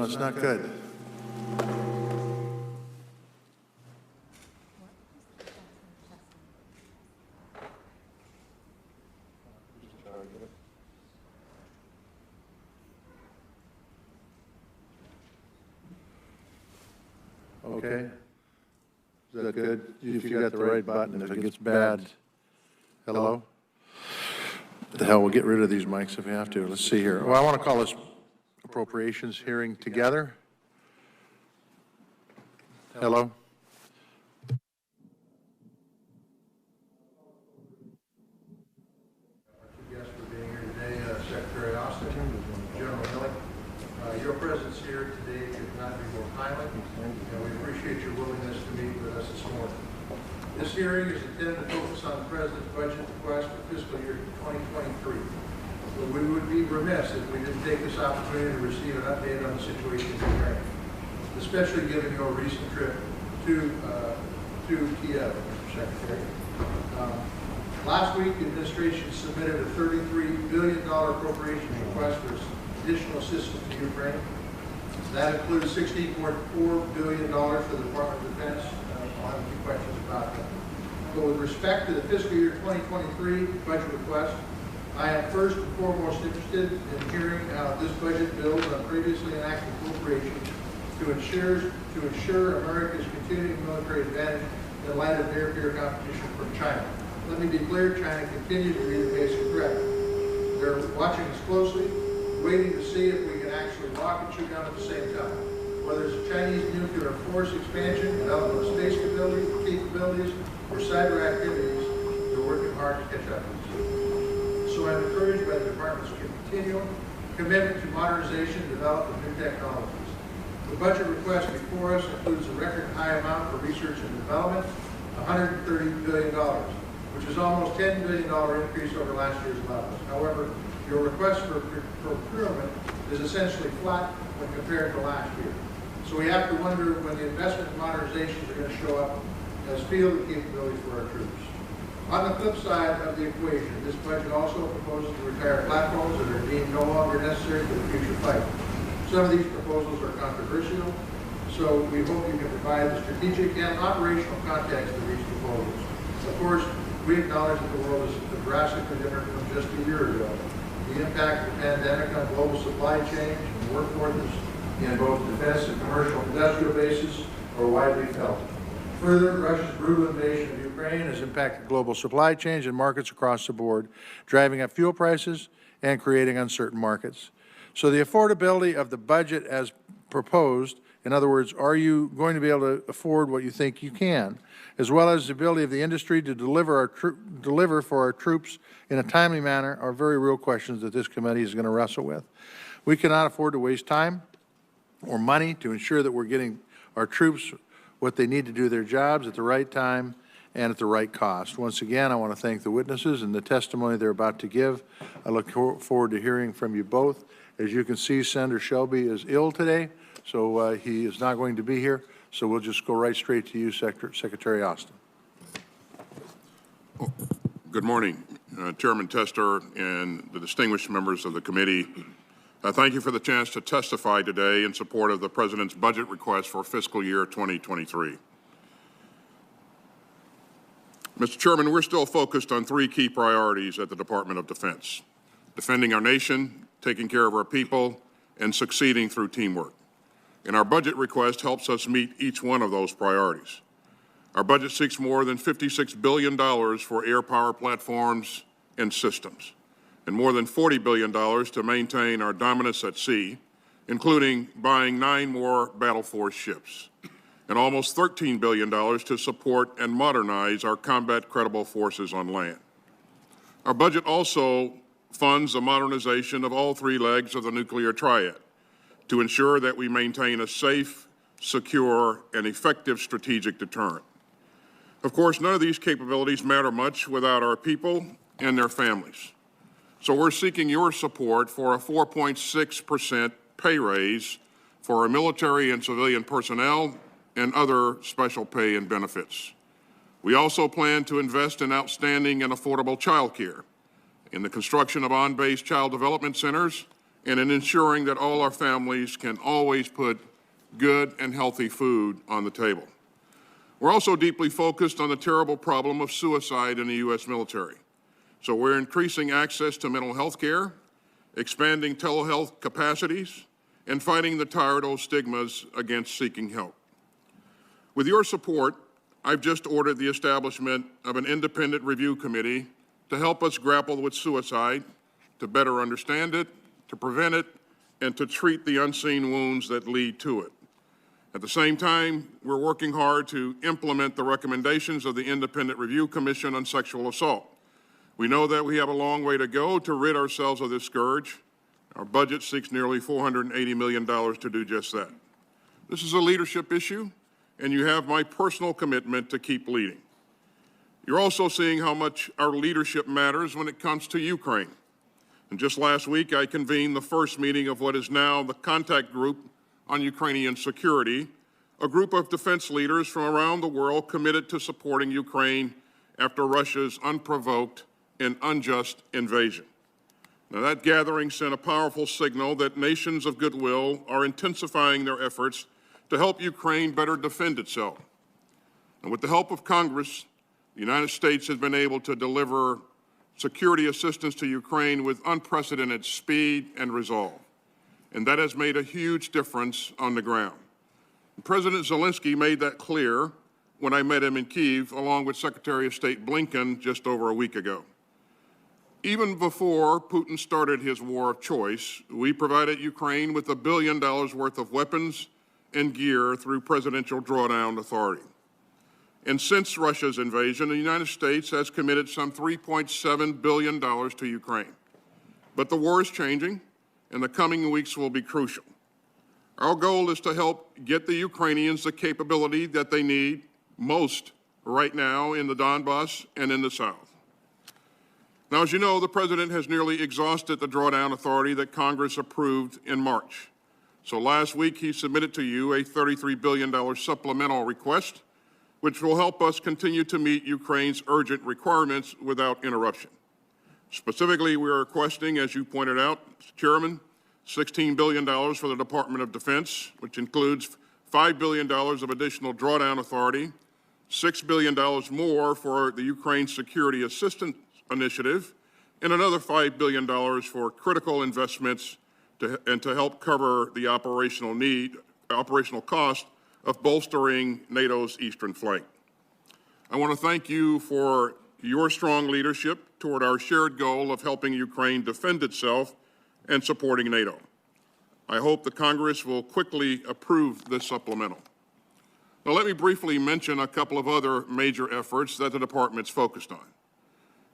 it's not good. Okay. Is that good? If you got the right button, if it gets bad. Hello? The hell, we'll get rid of these mics if we have to. Let's see here. Well, I want to call this appropriations hearing together. Hello? Yes, for being here today, Secretary Austin, General Milley. Your presence here today could not be more timely, and we appreciate your willingness to meet with us this morning. This hearing is intended to focus on the President's budget request for fiscal year 2023. But we would be remiss if we didn't take this opportunity to receive an update on the situation in Ukraine, especially given your recent trip to Kiev, Mr. Secretary. Last week, the administration submitted a $33 billion appropriation request for additional assistance to Ukraine. That includes $16.4 billion for the Department of Defense. I'll have a few questions about that. But with respect to the fiscal year 2023 budget request, I am first and foremost interested in hearing how this budget builds on previously enacted appropriations to ensure America's continuing military advantage in light of near-peer competition from China. Let me be clear, China continues to be the basic threat. They're watching us closely, waiting to see if we can actually lock and shoot down at the same time. Whether it's a Chinese nuclear force expansion, development of space capabilities, or cyber activities, they're working hard to catch up with us. So I'm encouraged by the Department's continuing commitment to modernization and development of new technologies. The budget request before us includes a record high amount for research and development, $130 billion, which is almost $10 billion increase over last year's levels. However, your request for procurement is essentially flat when compared to last year. So we have to wonder when the investment in modernizations are going to show up as field capabilities for our troops. On the flip side of the equation, this budget also proposes to retire platforms that are deemed no longer necessary for the future fight. Some of these proposals are controversial, so we hope you can provide the strategic and operational context of these proposals. Of course, we acknowledge that the world is drastically different from just a year ago. The impact of the pandemic on global supply chains and workforces in both defense and commercial industrial bases are widely felt. Further, Russia's brutal invasion of Ukraine has impacted global supply chains and markets across the board, driving up fuel prices and creating uncertain markets. So the affordability of the budget as proposed, in other words, are you going to be able to afford what you think you can, as well as the ability of the industry to deliver for our troops in a timely manner, are very real questions that this committee is going to wrestle with. We cannot afford to waste time or money to ensure that we're getting our troops what they need to do their jobs at the right time and at the right cost. Once again, I want to thank the witnesses and the testimony they're about to give. I look forward to hearing from you both. As you can see, Senator Shelby is ill today, so he is not going to be here. So we'll just go right straight to you, Secretary Austin. Good morning, Chairman Tester and the distinguished members of the committee. Thank you for the chance to testify today in support of the President's budget request for fiscal year 2023. Mr. Chairman, we're still focused on three key priorities at the Department of Defense: defending our nation, taking care of our people, and succeeding through teamwork. And our budget request helps us meet each one of those priorities. Our budget seeks more than $56 billion for air power platforms and systems, and more than $40 billion to maintain our dominance at sea, including buying 9 more battle force ships, and almost $13 billion to support and modernize our combat credible forces on land. Our budget also funds the modernization of all 3 legs of the nuclear triad to ensure that we maintain a safe, secure, and effective strategic deterrent. Of course, none of these capabilities matter much without our people and their families. So we're seeking your support for a 4.6% pay raise for our military and civilian personnel and other special pay and benefits. We also plan to invest in outstanding and affordable child care, in the construction of on-base child development centers, and in ensuring that all our families can always put good and healthy food on the table. We're also deeply focused on the terrible problem of suicide in the U.S. military. So we're increasing access to mental health care, expanding telehealth capacities, and fighting the tired old stigmas against seeking help. With your support, I've just ordered the establishment of an independent review committee to help us grapple with suicide, to better understand it, to prevent it, and to treat the unseen wounds that lead to it. At the same time, we're working hard to implement the recommendations of the Independent Review Commission on Sexual Assault. We know that we have a long way to go to rid ourselves of this scourge. Our budget seeks nearly $480 million to do just that. This is a leadership issue, and you have my personal commitment to keep leading. You're also seeing how much our leadership matters when it comes to Ukraine. And just last week, I convened the first meeting of what is now the Contact Group on Ukrainian Security, a group of defense leaders from around the world committed to supporting Ukraine after Russia's unprovoked and unjust invasion. Now, that gathering sent a powerful signal that nations of goodwill are intensifying their efforts to help Ukraine better defend itself. And with the help of Congress, the United States has been able to deliver security assistance to Ukraine with unprecedented speed and resolve. And that has made a huge difference on the ground. President Zelensky made that clear when I met him in Kyiv, along with Secretary of State Blinken just over a week ago. Even before Putin started his war of choice, we provided Ukraine with $1 billion worth of weapons and gear through Presidential Drawdown Authority. And since Russia's invasion, the United States has committed some $3.7 billion to Ukraine. But the war is changing, and the coming weeks will be crucial. Our goal is to help get the Ukrainians the capability that they need most right now in the Donbass and in the South. Now, as you know, the President has nearly exhausted the drawdown authority that Congress approved in March. So last week, he submitted to you a $33 billion supplemental request, which will help us continue to meet Ukraine's urgent requirements without interruption. Specifically, we are requesting, as you pointed out, Chairman, $16 billion for the Department of Defense, which includes $5 billion of additional drawdown authority, $6 billion more for the Ukraine Security Assistance Initiative, and another $5 billion for critical investments to help cover the operational cost of bolstering NATO's eastern flank. I want to thank you for your strong leadership toward our shared goal of helping Ukraine defend itself and supporting NATO. I hope the Congress will quickly approve this supplemental. Now, let me briefly mention a couple of other major efforts that the Department's focused on.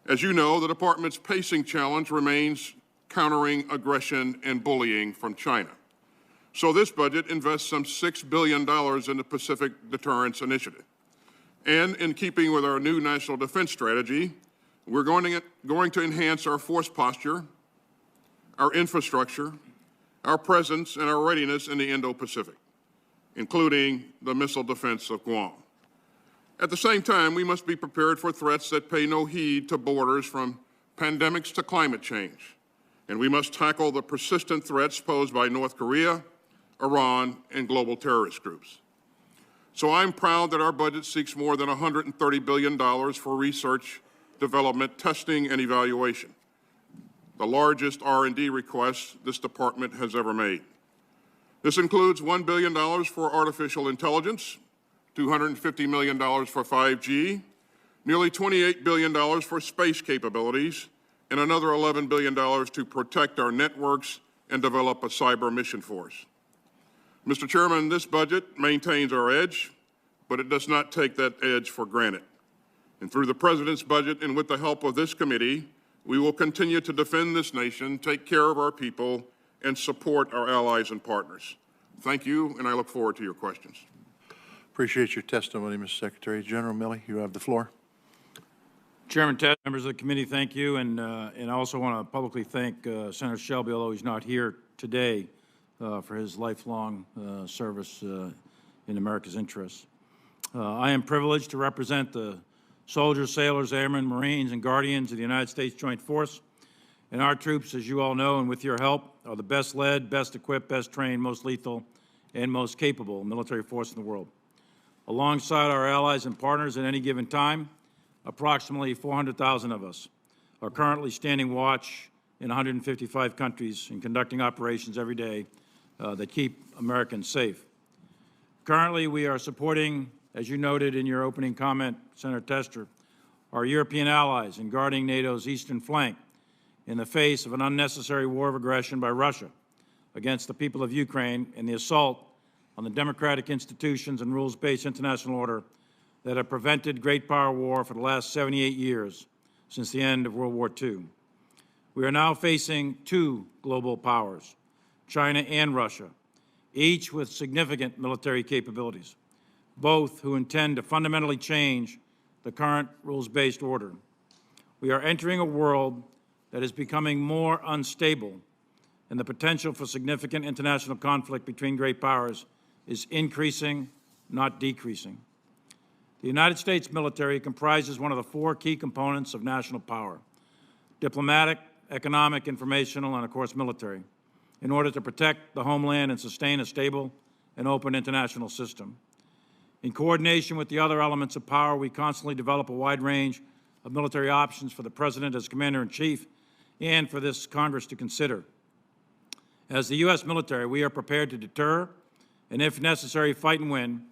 As you know, the Department's pacing challenge remains countering aggression and bullying from China. So this budget invests some $6 billion in the Pacific Deterrence Initiative. And in keeping with our new national defense strategy, we're going to enhance our force posture, our infrastructure, our presence, and our readiness in the Indo-Pacific, including the missile defense of Guam. At the same time, we must be prepared for threats that pay no heed to borders, from pandemics to climate change. And we must tackle the persistent threats posed by North Korea, Iran, and global terrorist groups. So I'm proud that our budget seeks more than $130 billion for research, development, testing, and evaluation, the largest R&D request this department has ever made. This includes $1 billion for artificial intelligence, $250 million for 5G, nearly $28 billion for space capabilities, and another $11 billion to protect our networks and develop a cyber mission force. Mr. Chairman, this budget maintains our edge, but it does not take that edge for granted. And through the President's budget and with the help of this committee, we will continue to defend this nation, take care of our people, and support our allies and partners. Thank you, and I look forward to your questions. Appreciate your testimony, Mr. Secretary. General Milley, you have the floor. Chairman Ted, members of the committee, thank you. And I also want to publicly thank Senator Shelby, although he's not here today, for his lifelong service in America's interests. I am privileged to represent the soldiers, sailors, airmen, Marines, and Guardians of the United States Joint Force. And our troops, as you all know, and with your help, are the best led, best equipped, best trained, most lethal, and most capable military force in the world. Alongside our allies and partners at any given time, approximately 400,000 of us are currently standing watch in 155 countries and conducting operations every day that keep Americans safe. Currently, we are supporting, as you noted in your opening comment, Senator Tester, our European allies in guarding NATO's eastern flank in the face of an unnecessary war of aggression by Russia against the people of Ukraine and the assault on the democratic institutions and rules-based international order that have prevented great power war for the last 78 years since the end of World War II. We are now facing two global powers, China and Russia, each with significant military capabilities, both who intend to fundamentally change the current rules-based order. We are entering a world that is becoming more unstable, and the potential for significant international conflict between great powers is increasing, not decreasing. The United States military comprises one of the four key components of national power: diplomatic, economic, informational, and, of course, military, in order to protect the homeland and sustain a stable and open international system. In coordination with the other elements of power, we constantly develop a wide range of military options for the President as Commander-in-Chief and for this Congress to consider. As the U.S. military, we are prepared to deter and, if necessary, fight and win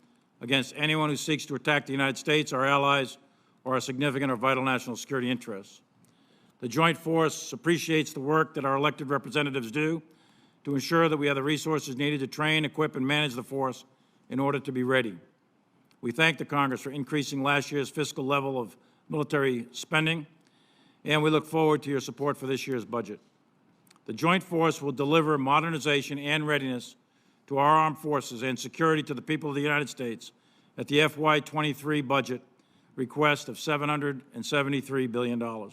against anyone who seeks to attack the United States, our allies, or our significant or vital national security interests. The Joint Force appreciates the work that our elected representatives do to ensure that we have the resources needed to train, equip, and manage the force in order to be ready. We thank the Congress for increasing last year's fiscal level of military spending, and we look forward to your support for this year's budget. The Joint Force will deliver modernization and readiness to our armed forces and security to the people of the United States at the FY23 budget request of $773 billion.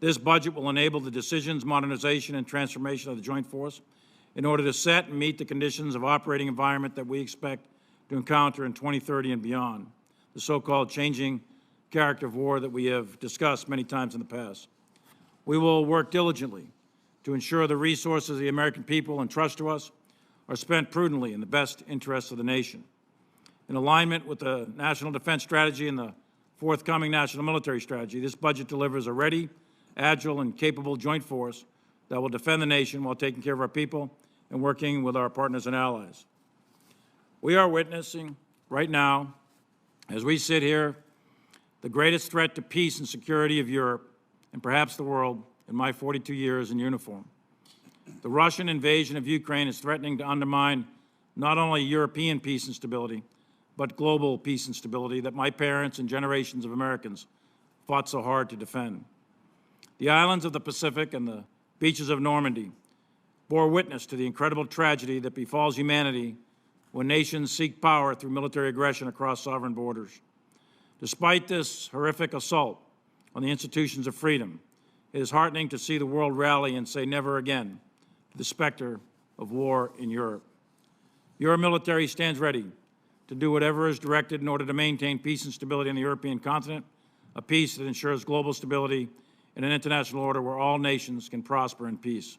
This budget will enable the decisions, modernization, and transformation of the Joint Force in order to set and meet the conditions of operating environment that we expect to encounter in 2030 and beyond, the so-called changing character of war that we have discussed many times in the past. We will work diligently to ensure the resources of the American people entrust to us are spent prudently in the best interests of the nation. In alignment with the National Defense Strategy and the forthcoming National Military Strategy, this budget delivers a ready, agile, and capable joint force that will defend the nation while taking care of our people and working with our partners and allies. We are witnessing right now, as we sit here, the greatest threat to peace and security of Europe and perhaps the world in my 42 years in uniform. The Russian invasion of Ukraine is threatening to undermine not only European peace and stability, but global peace and stability that my parents and generations of Americans fought so hard to defend. The islands of the Pacific and the beaches of Normandy bore witness to the incredible tragedy that befalls humanity when nations seek power through military aggression across sovereign borders. Despite this horrific assault on the institutions of freedom, it is heartening to see the world rally and say never again to the specter of war in Europe. Your military stands ready to do whatever is directed in order to maintain peace and stability on the European continent, a peace that ensures global stability in an international order where all nations can prosper in peace.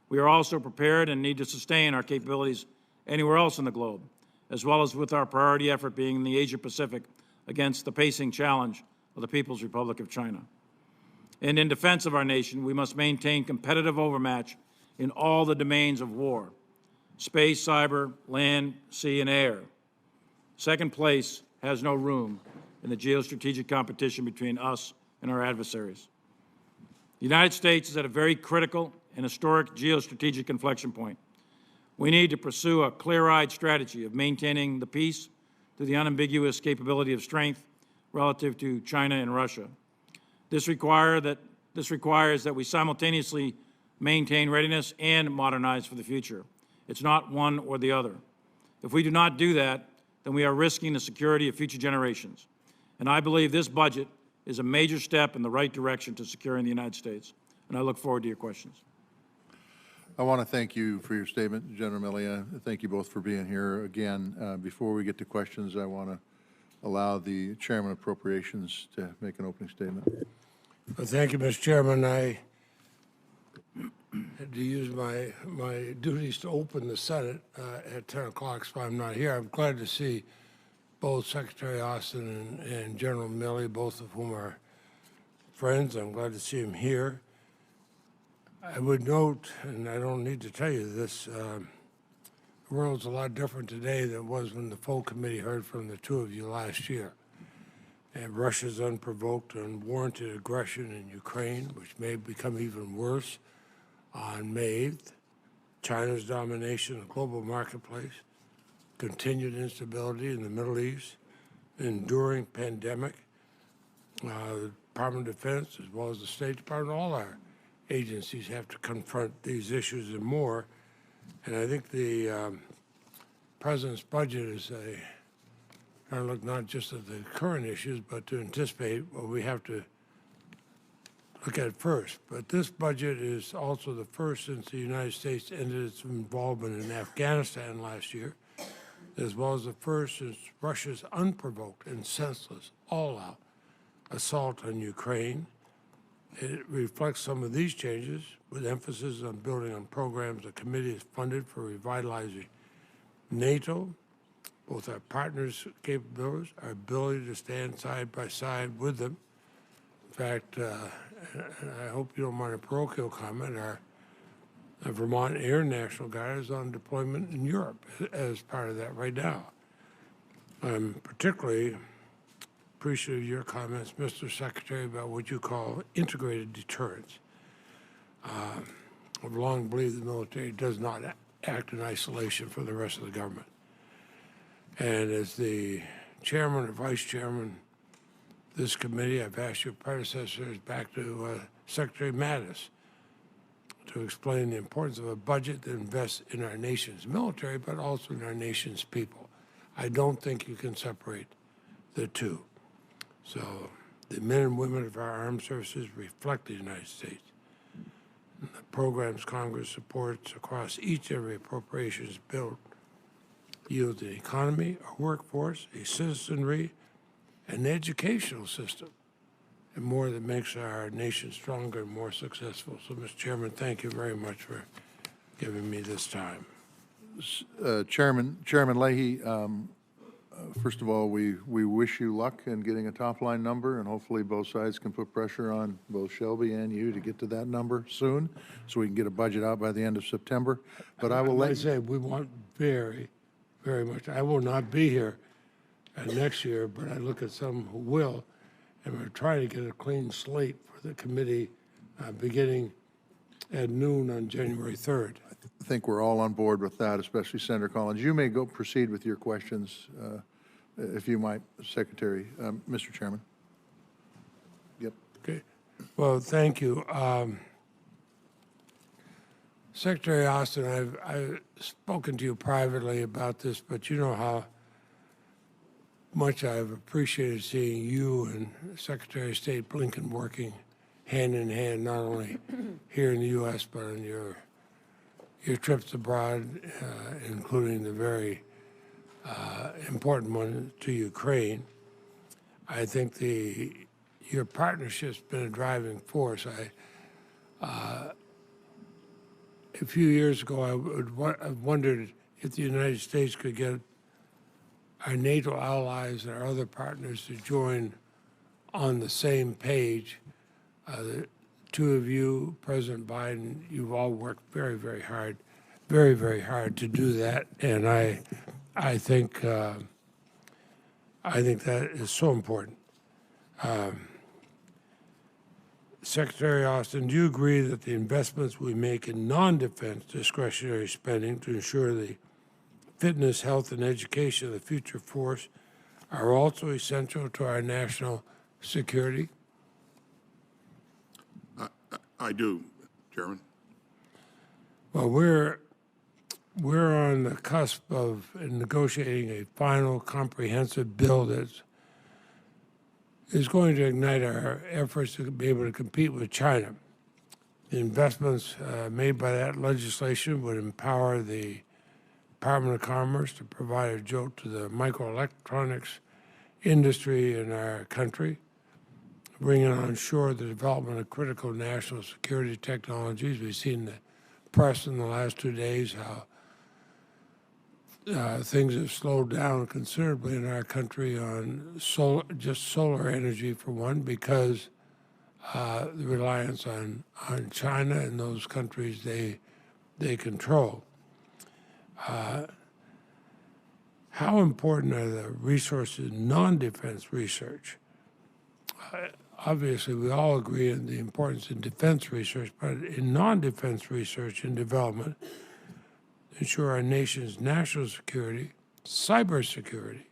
We are also prepared and need to sustain our capabilities anywhere else in the globe, as well as with our priority effort being in the Asia-Pacific against the pacing challenge of the People's Republic of China. And in defense of our nation, we must maintain competitive overmatch in all the domains of war: space, cyber, land, sea, and air. Second place has no room in the geostrategic competition between us and our adversaries. The United States is at a very critical and historic geostrategic inflection point. We need to pursue a clear-eyed strategy of maintaining the peace through the unambiguous capability of strength relative to China and Russia. This requires that we simultaneously maintain readiness and modernize for the future. It's not one or the other. If we do not do that, then we are risking the security of future generations. And I believe this budget is a major step in the right direction to securing the United States. And I look forward to your questions. I want to thank you for your statement, General Milley. Thank you both for being here. Again, before we get to questions, I want to allow the Chairman of Appropriations to make an opening statement. Well, thank you, Mr. Chairman. to use my duties to open the Senate at 10 o'clock, so I'm not here. I'm glad to see both Secretary Austin and General Milley, both of whom are friends. I'm glad to see him here. I would note, and I don't need to tell you this, the world's a lot different today than it was when the full committee heard from the two of you last year. And Russia's unprovoked, unwarranted aggression in Ukraine, which may become even worse on May 8th, China's domination of the global marketplace, continued instability in the Middle East, enduring pandemic, the Department of Defense, as well as the State Department, all our agencies have to confront these issues and more. And I think the President's budget is trying to look not just at the current issues, but to anticipate what we have to look at first. But this budget is also the first since the United States ended its involvement in Afghanistan last year, as well as the first since Russia's unprovoked and senseless, all-out assault on Ukraine. It reflects some of these changes with emphasis on building on programs the committee has funded for revitalizing NATO, both our partners' capabilities, our ability to stand side by side with them. In fact, and I hope you don't mind a parochial comment, our Vermont Air National Guard is on deployment in Europe as part of that right now. I'm particularly appreciative of your comments, Mr. Secretary, about what you call integrated deterrence. I've long believed the military does not act in isolation from the rest of the government. And as the chairman or vice chairman of this committee, I've asked your predecessors back to Secretary Mattis to explain the importance of a budget that invests in our nation's military, but also in our nation's people. I don't think you can separate the two. So the men and women of our armed services reflect the United States. And the programs Congress supports across each and every appropriations bill yield an economy, a workforce, a citizenry, an educational system, and more that makes our nation stronger and more successful. So, Mr. Chairman, thank you very much for giving me this time. Chairman Leahy, first of all, we wish you luck in getting a top-line number, and hopefully both sides can put pressure on both Shelby and you to get to that number soon, so we can get a budget out by the end of September. But I will let you say we want very, very much. I will not be here next year, but I look at some who will, and we're trying to get a clean slate for the committee beginning at noon on January 3rd. I think we're all on board with that, especially Senator Collins. You may go proceed with your questions, if you might, Secretary. Mr. Chairman. Yep. Okay. Well, thank you. Secretary Austin, I've spoken to you privately about this, but you know how much I've appreciated seeing you and Secretary of State Blinken working hand in hand, not only here in the U.S., but on your trips abroad, including the very important one to Ukraine. I think your partnership's been a driving force. A few years ago, I wondered if the United States could get our NATO allies and our other partners to join on the same page. The two of you, President Biden, you've all worked very, very hard to do that, and I think that is so important. Secretary Austin, do you agree that the investments we make in non-defense discretionary spending to ensure the fitness, health, and education of the future force are also essential to our national security? I do, Chairman. Well, we're on the cusp of negotiating a final comprehensive bill that is going to ignite our efforts to be able to compete with China. The investments made by that legislation would empower the Department of Commerce to provide a jolt to the microelectronics industry in our country. bringing on shore the development of critical national security technologies. We've seen in the press in the last 2 days how things have slowed down considerably in our country on solar energy, for one, because the reliance on China and those countries they control. How important are the resources in non-defense research? Obviously, we all agree on the importance in defense research, but in non-defense research and development, ensure our nation's national security, cybersecurity,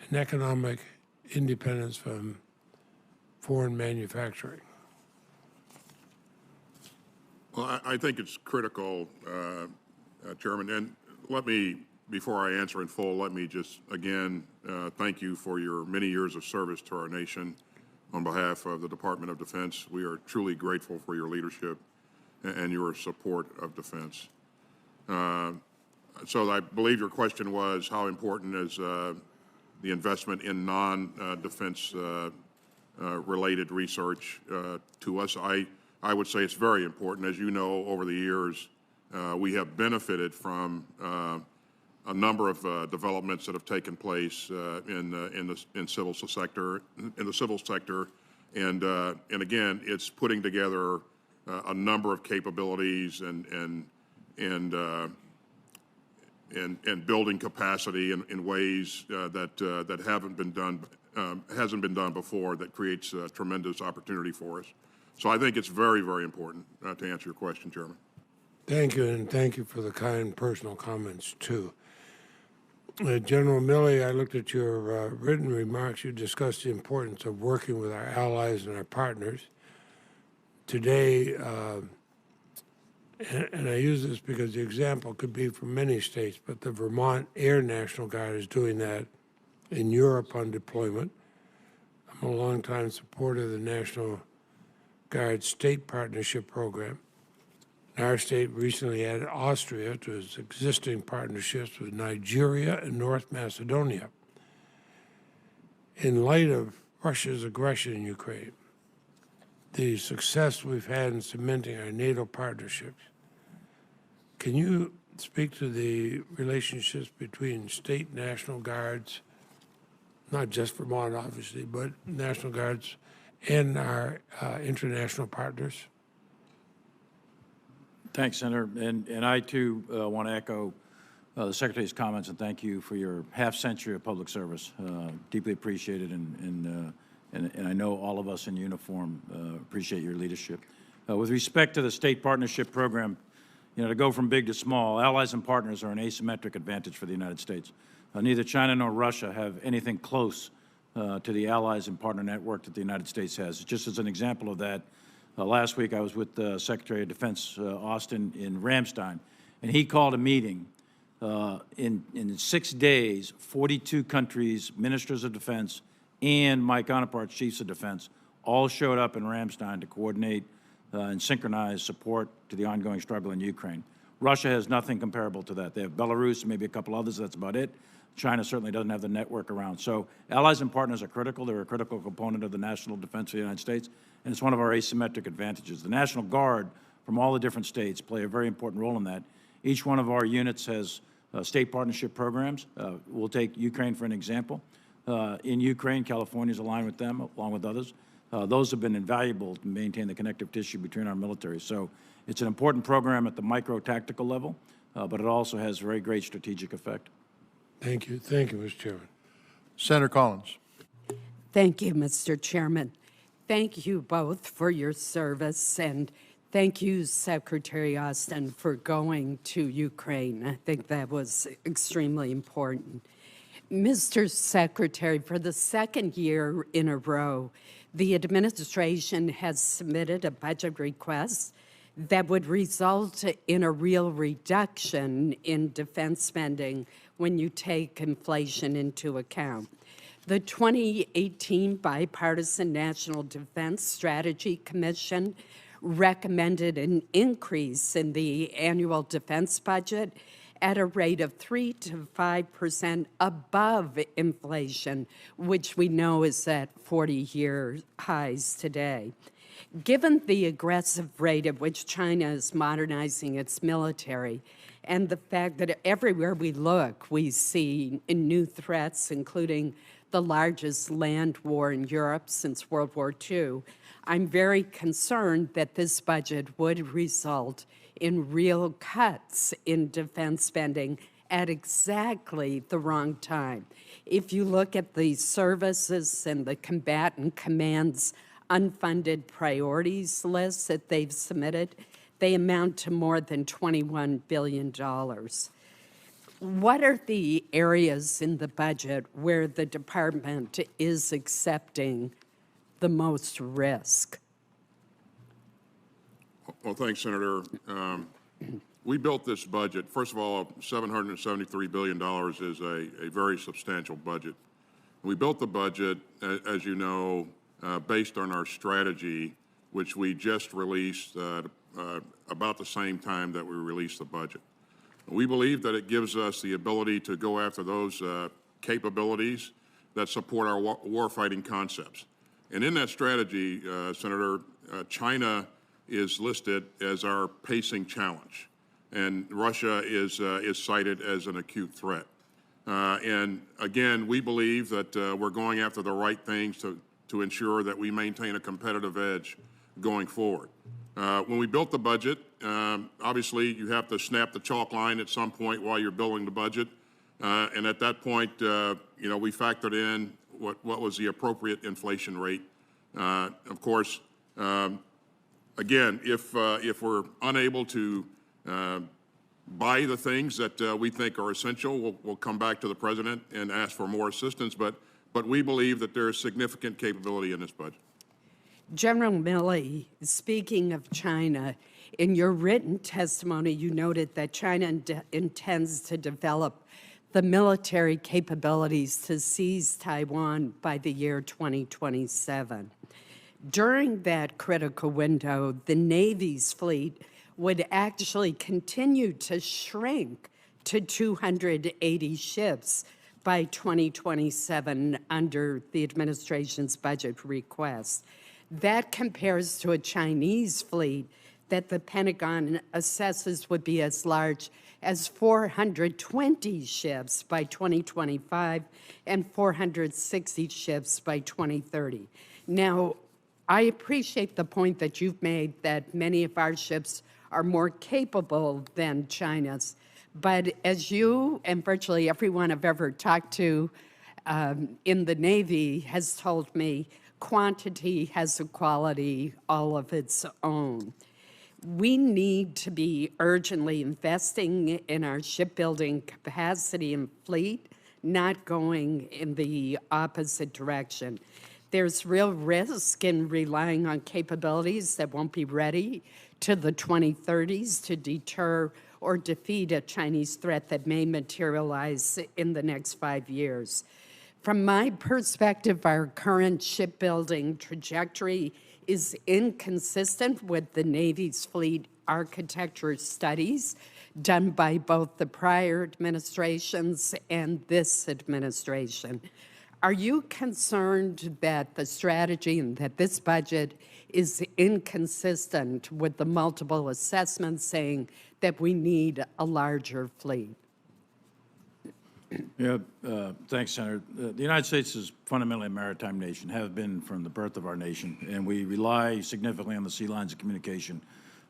and economic independence from foreign manufacturing. Well, I think it's critical, Chairman, and let me, before I answer in full, let me just again thank you for your many years of service to our nation on behalf of the Department of Defense. We are truly grateful for your leadership and your support of defense. So I believe your question was, how important is the investment in non-defense related research to us? I would say it's very important. As you know, over the years, we have benefited from a number of developments that have taken place in the civil sector, and again, it's putting together a number of capabilities and building capacity in ways that hasn't been done before, that creates a tremendous opportunity for us. So I think it's very, very important to answer your question, Chairman. Thank you, and thank you for the kind personal comments, too. General Milley, I looked at your written remarks. You discussed the importance of working with our allies and our partners. Today, and I use this because the example could be from many states, but the Vermont Air National Guard is doing that in Europe on deployment. I'm a longtime supporter of the National Guard State Partnership Program. Our state recently added Austria to its existing partnerships with Nigeria and North Macedonia. In light of Russia's aggression in Ukraine, the success we've had in cementing our NATO partnerships, can you speak to the relationships between state National Guards, not just Vermont, obviously, but National Guards and our international partners? Thanks, Senator. And I, too, want to echo the Secretary's comments and thank you for your half-century of public service. Deeply appreciated, and I know all of us in uniform appreciate your leadership. With respect to the State Partnership Program, to go from big to small, allies and partners are an asymmetric advantage for the United States. Neither China nor Russia have anything close to the allies and partner network that the United States has. Just as an example of that, last week I was with Secretary of Defense Austin in Ramstein, and he called a meeting. In 6 days, 42 countries, ministers of defense, and my counterparts, chiefs of defense, all showed up in Ramstein to coordinate and synchronize support to the ongoing struggle in Ukraine. Russia has nothing comparable to that. They have Belarus and maybe a couple others, that's about it. China certainly doesn't have the network around. So allies and partners are critical. They're a critical component of the national defense of the United States, and it's one of our asymmetric advantages. The National Guard from all the different states play a very important role in that. Each one of our units has state partnership programs. We'll take Ukraine for an example. In Ukraine, California is aligned with them, along with others. Those have been invaluable to maintain the connective tissue between our military. So it's an important program at the micro-tactical level, but it also has very great strategic effect. Thank you. Thank you, Mr. Chairman. Senator Collins. Thank you, Mr. Chairman. Thank you both for your service, and thank you, Secretary Austin, for going to Ukraine. I think that was extremely important. Mr. Secretary, for the second year in a row, the administration has submitted a budget request that would result in a real reduction in defense spending when you take inflation into account. The 2018 Bipartisan National Defense Strategy Commission recommended an increase in the annual defense budget at a rate of 3 to 5% above inflation, which we know is at 40-year highs today. Given the aggressive rate at which China is modernizing its military, and the fact that everywhere we look, we see new threats, including the largest land war in Europe since World War II, I'm very concerned that this budget would result in real cuts in defense spending at exactly the wrong time. If you look at the services and the combatant commands unfunded priorities list that they've submitted, they amount to more than $21 billion. What are the areas in the budget where the department is accepting the most risk? Well, thanks, Senator. We built this budget. First of all, $773 billion is a very substantial budget. We built the budget, as you know, based on our strategy, which we just released about the same time that we released the budget. We believe that it gives us the ability to go after those capabilities that support our warfighting concepts. And in that strategy, Senator, China is listed as our pacing challenge, and Russia is cited as an acute threat. And again, we believe that we're going after the right things to ensure that we maintain a competitive edge going forward. When we built the budget, obviously you have to snap the chalk line at some point while you're building the budget. And at that point, we factored in what was the appropriate inflation rate. Of course, again, if we're unable to buy the things that we think are essential, we'll come back to the President and ask for more assistance. But we believe that there is significant capability in this budget. General Milley, speaking of China, in your written testimony, you noted that China intends to develop the military capabilities to seize Taiwan by the year 2027. During that critical window, the Navy's fleet would actually continue to shrink to 280 ships by 2027 under the administration's budget request. That compares to a Chinese fleet that the Pentagon assesses would be as large as 420 ships by 2025 and 460 ships by 2030. Now, I appreciate the point that you've made that many of our ships are more capable than China's. But as you and virtually everyone I've ever talked to in the Navy has told me, quantity has a quality all of its own. We need to be urgently investing in our shipbuilding capacity and fleet, not going in the opposite direction. There's real risk in relying on capabilities that won't be ready to the 2030s to deter or defeat a Chinese threat that may materialize in the next 5 years. From my perspective, our current shipbuilding trajectory is inconsistent with the Navy's fleet architecture studies done by both the prior administrations and this administration. Are you concerned that the strategy and that this budget is inconsistent with the multiple assessments saying that we need a larger fleet? Yeah, thanks, Senator. The United States is fundamentally a maritime nation, have been from the birth of our nation, and we rely significantly on the sea lines of communication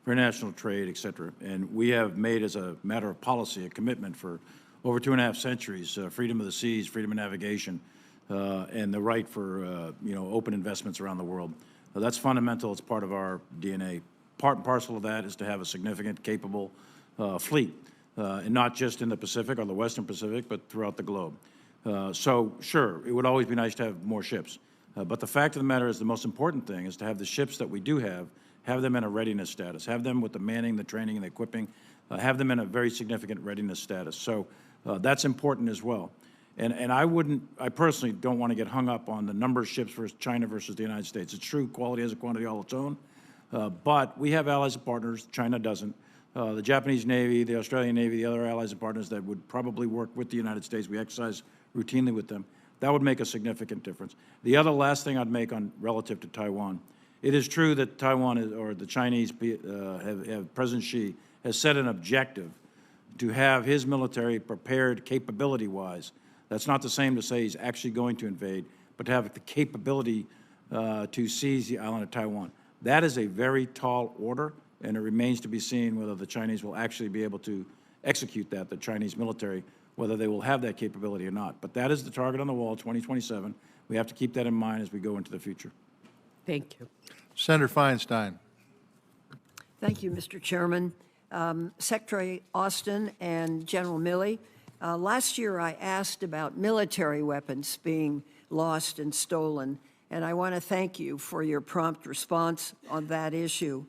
for international trade, et cetera. And we have made, as a matter of policy, a commitment for over 2.5 centuries, freedom of the seas, freedom of navigation, and the right for open investments around the world. That's fundamental. It's part of our DNA. Part and parcel of that is to have a significant, capable fleet. And not just in the Pacific or the Western Pacific, but throughout the globe. So, sure, it would always be nice to have more ships. But the fact of the matter is the most important thing is to have the ships that we do have them in a readiness status, have them with the manning, the training, and the equipping, have them in a very significant readiness status. So that's important as well. And I personally don't want to get hung up on the number of ships versus China versus the United States. It's true, quality has a quantity all its own. But we have allies and partners. China doesn't. the Japanese Navy, the Australian Navy, the other allies and partners that would probably work with the United States. We exercise routinely with them. That would make a significant difference. The other last thing I'd make on relative to Taiwan, it is true that Taiwan is, or the Chinese President Xi has set an objective to have his military prepared capability-wise. That's not the same to say he's actually going to invade, but to have the capability to seize the island of Taiwan. That is a very tall order, and it remains to be seen whether the Chinese will actually be able to execute that, the Chinese military, whether they will have that capability or not. But that is the target on the wall, 2027. We have to keep that in mind as we go into the future. Thank you. Senator Feinstein. Thank you, Mr. Chairman. Secretary Austin and General Milley, last year I asked about military weapons being lost and stolen, and I want to thank you for your prompt response on that issue.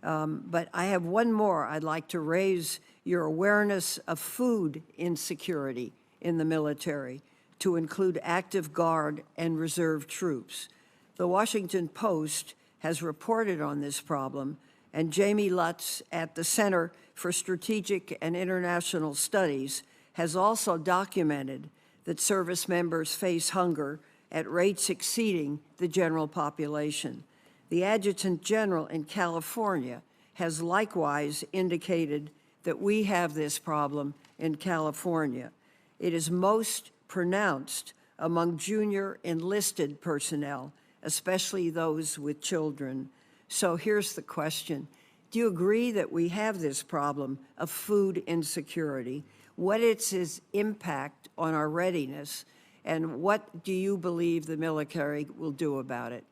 But I have one more. I'd like to raise your awareness of food insecurity in the military, to include active guard and reserve troops. The Washington Post has reported on this problem, and Jamie Lutz at the Center for Strategic and International Studies has also documented that service members face hunger at rates exceeding the general population. The Adjutant General in California has likewise indicated that we have this problem in California. It is most pronounced among junior enlisted personnel, especially those with children. So here's the question. Do you agree that we have this problem of food insecurity? What is its impact on our readiness? And what do you believe the military will do about it?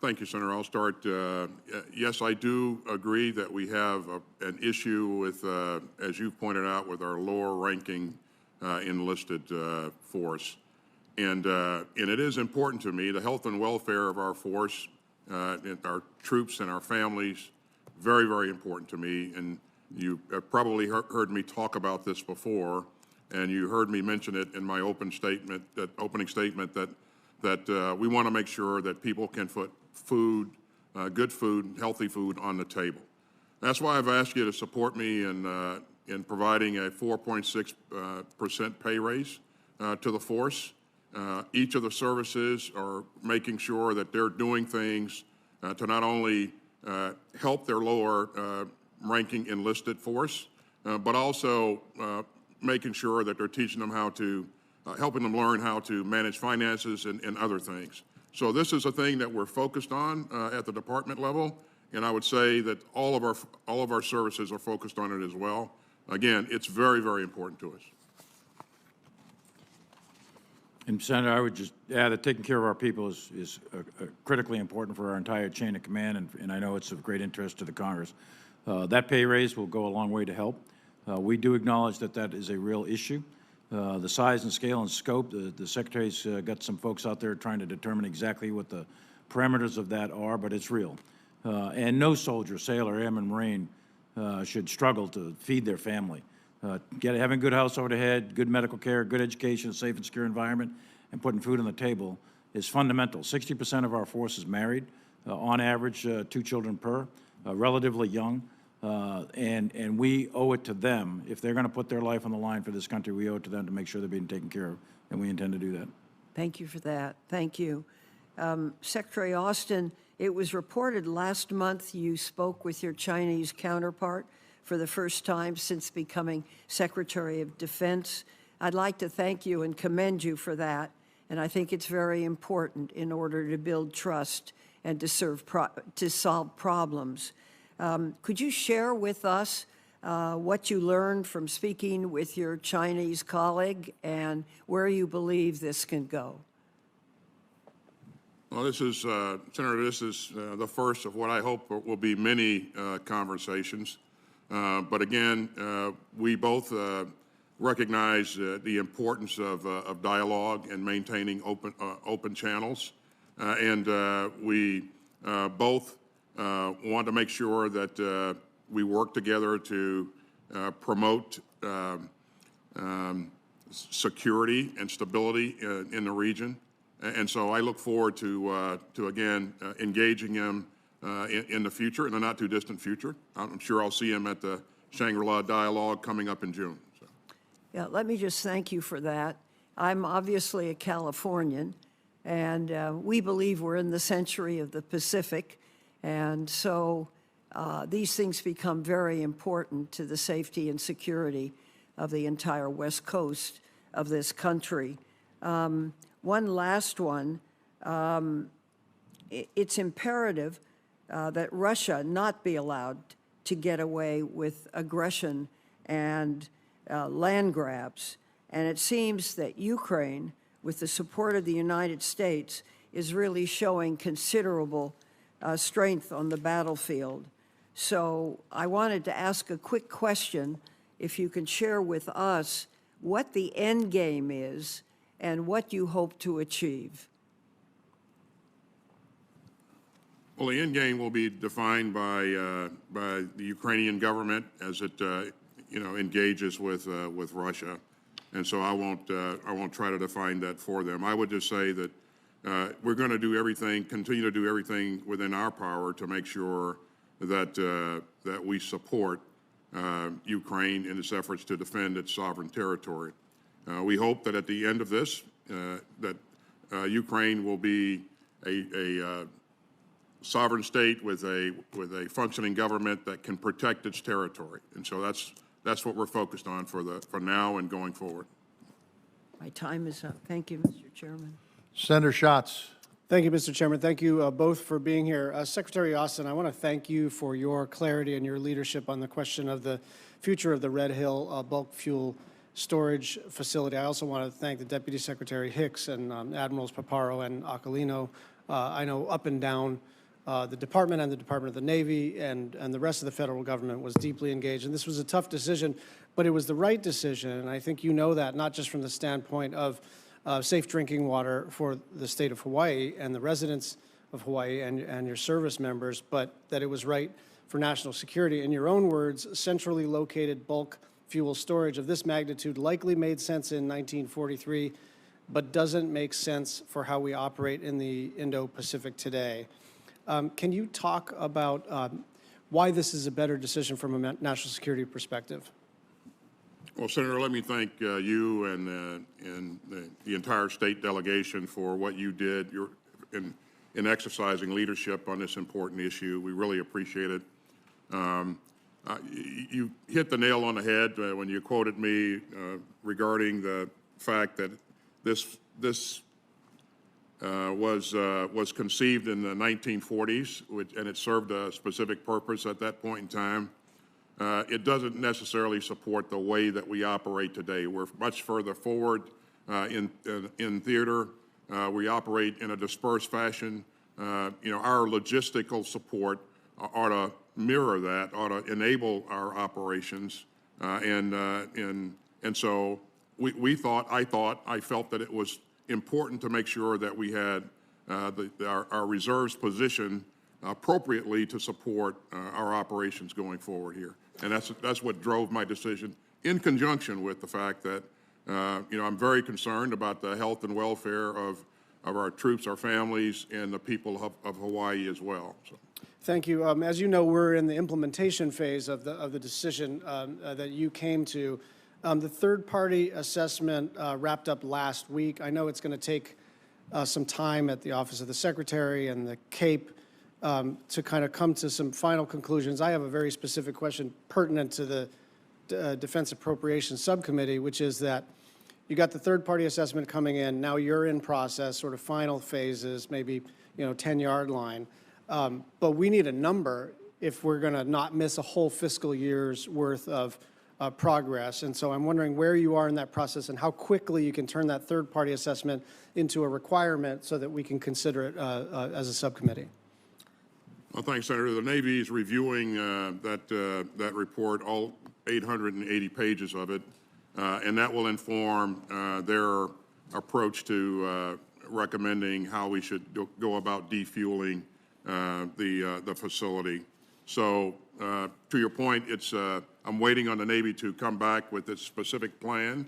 Thank you, Senator. I'll start. Yes, I do agree that we have an issue with, as you've pointed out, with our lower-ranking enlisted force. And it is important to me, the health and welfare of our force, our troops and our families, very, very important to me. And you have probably heard me talk about this before, and you heard me mention it in my opening statement that we want to make sure that people can put food, good food, healthy food on the table. That's why I've asked you to support me in providing a 4.6% pay raise to the force. Each of the services are making sure that they're doing things to not only help their lower ranking enlisted force, but also making sure that they're teaching them how to helping them learn how to manage finances and other things. So this is a thing that we're focused on at the department level, and I would say that all of our services are focused on it as well. Again, it's very, very important to us. And Senator, I would just add that taking care of our people is critically important for our entire chain of command, and I know it's of great interest to the Congress. That pay raise will go a long way to help. We do acknowledge that that is a real issue. The size and scale and scope, the Secretary's got some folks out there trying to determine exactly what the parameters of that are, but it's real. And no soldier, sailor, airman, Marine should struggle to feed their family. Having good house over the head, good medical care, good education, a safe and secure environment, and putting food on the table is fundamental. 60% of our force is married, on average 2 children per, relatively young. And we owe it to them. If they're going to put their life on the line for this country, we owe it to them to make sure they're being taken care of, and we intend to do that. Thank you for that. Thank you. Secretary Austin, it was reported last month you spoke with your Chinese counterpart for the first time since becoming Secretary of Defense. I'd like to thank you and commend you for that, and I think it's very important in order to build trust and to solve problems. Could you share with us what you learned from speaking with your Chinese colleague and where you believe this can go? Well, this is, Senator, this is the first of what I hope will be many conversations. But again, we both recognize the importance of dialogue and maintaining open channels. And we both want to make sure that we work together to promote security and stability in the region. And so I look forward to again, engaging him in the future, in the not-too-distant future. I'm sure I'll see him at the Shangri-La Dialogue coming up in June. So. Yeah, let me just thank you for that. I'm obviously a Californian, and we believe we're in the century of the Pacific, and so these things become very important to the safety and security of the entire West Coast of this country. One last one. It's imperative that Russia not be allowed to get away with aggression and land grabs. And it seems that Ukraine, with the support of the United States, is really showing considerable strength on the battlefield. So I wanted to ask a quick question, if you can share with us what the end game is and what you hope to achieve. Well, the end game will be defined by the Ukrainian government as it engages with Russia, and so I won't try to define that for them. I would just say that we're going to do everything, continue to do everything within our power to make sure that that we support Ukraine in its efforts to defend its sovereign territory. We hope that at the end of this, that Ukraine will be a sovereign state with a functioning government that can protect its territory, and so that's what we're focused on for now and going forward. My time is up. Thank you, Mr. Chairman. Senator Schatz. Thank you, Mr. Chairman. Thank you both for being here. Secretary Austin, I want to thank you for your clarity and your leadership on the question of the future of the Red Hill bulk fuel storage facility. I also want to thank the Deputy Secretary Hicks and Admirals Paparo and Aquilino. I know up and down the department and the Department of the Navy and the rest of the federal government was deeply engaged. And this was a tough decision, but it was the right decision. And I think you know that, not just from the standpoint of safe drinking water for the state of Hawaii and the residents of Hawaii and your service members, but that it was right for national security. In your own words, centrally located bulk fuel storage of this magnitude likely made sense in 1943, but doesn't make sense for how we operate in the Indo-Pacific today. Can you talk about why this is a better decision from a national security perspective? Well, Senator, let me thank you and the entire state delegation for what you did in exercising leadership on this important issue. We really appreciate it. You hit the nail on the head when you quoted me regarding the fact that this was conceived in the 1940s, and it served a specific purpose at that point in time. It doesn't necessarily support the way that we operate today. We're much further forward in theater. We operate in a dispersed fashion. Our logistical support ought to mirror that, ought to enable our operations. And so I felt that it was important to make sure that we had our reserves positioned appropriately to support our operations going forward here. And that's what drove my decision, in conjunction with the fact that I'm very concerned about the health and welfare of our troops, our families, and the people of Hawaii as well. So. Thank you. As you know, we're in the implementation phase of the decision that you came to. The third-party assessment wrapped up last week. I know it's going to take some time at the Office of the Secretary and the CAPE to kind of come to some final conclusions. I have a very specific question pertinent to the Defense Appropriations Subcommittee, which is that you got the third-party assessment coming in. Now you're in process, sort of final phases, maybe 10-yard line. But we need a number if we're going to not miss a whole fiscal year's worth of progress. And so I'm wondering where you are in that process and how quickly you can turn that third-party assessment into a requirement so that we can consider it as a subcommittee. Well, thanks, Senator. The Navy is reviewing that report, all 880 pages of it, and that will inform their approach to recommending how we should go about defueling the facility. So, to your point, I'm waiting on the Navy to come back with its specific plan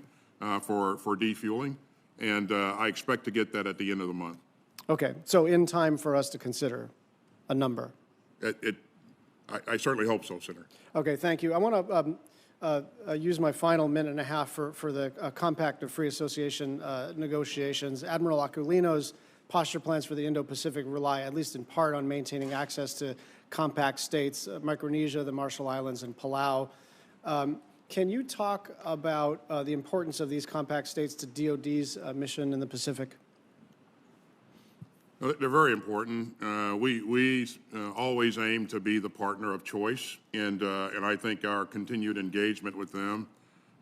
for defueling, and I expect to get that at the end of the month. Okay, so in time for us to consider a number. I certainly hope so, Senator. Okay, thank you. I want to use my final minute and a half for the Compact of Free Association negotiations. Admiral Aquilino's posture plans for the Indo-Pacific rely, at least in part, on maintaining access to compact states, Micronesia, the Marshall Islands, and Palau. Can you talk about the importance of these compact states to DOD's mission in the Pacific? They're very important. We always aim to be the partner of choice, and I think our continued engagement with them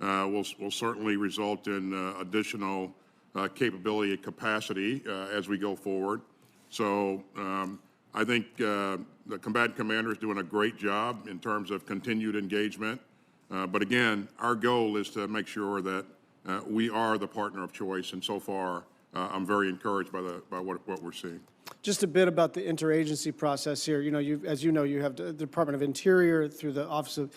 will certainly result in additional capability and capacity as we go forward. So I think the combatant commander is doing a great job in terms of continued engagement. But again, our goal is to make sure that we are the partner of choice, and so far I'm very encouraged by what we're seeing. Just a bit about the interagency process here. You know, as you know, you have the Department of Interior through the Office of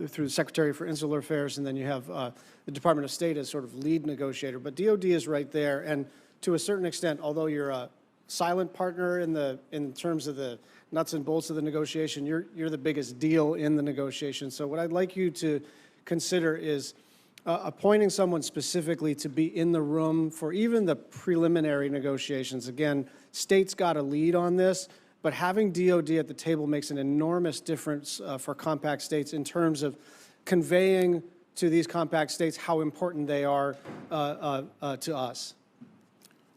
through the Secretary for Insular Affairs, and then you have the Department of State as sort of lead negotiator. But DOD is right there, and to a certain extent, although you're a silent partner in terms of the nuts and bolts of the negotiation, you're the biggest deal in the negotiation. So what I'd like you to consider is appointing someone specifically to be in the room for even the preliminary negotiations. Again, states got a lead on this, but having DOD at the table makes an enormous difference for compact states in terms of conveying to these compact states how important they are to us.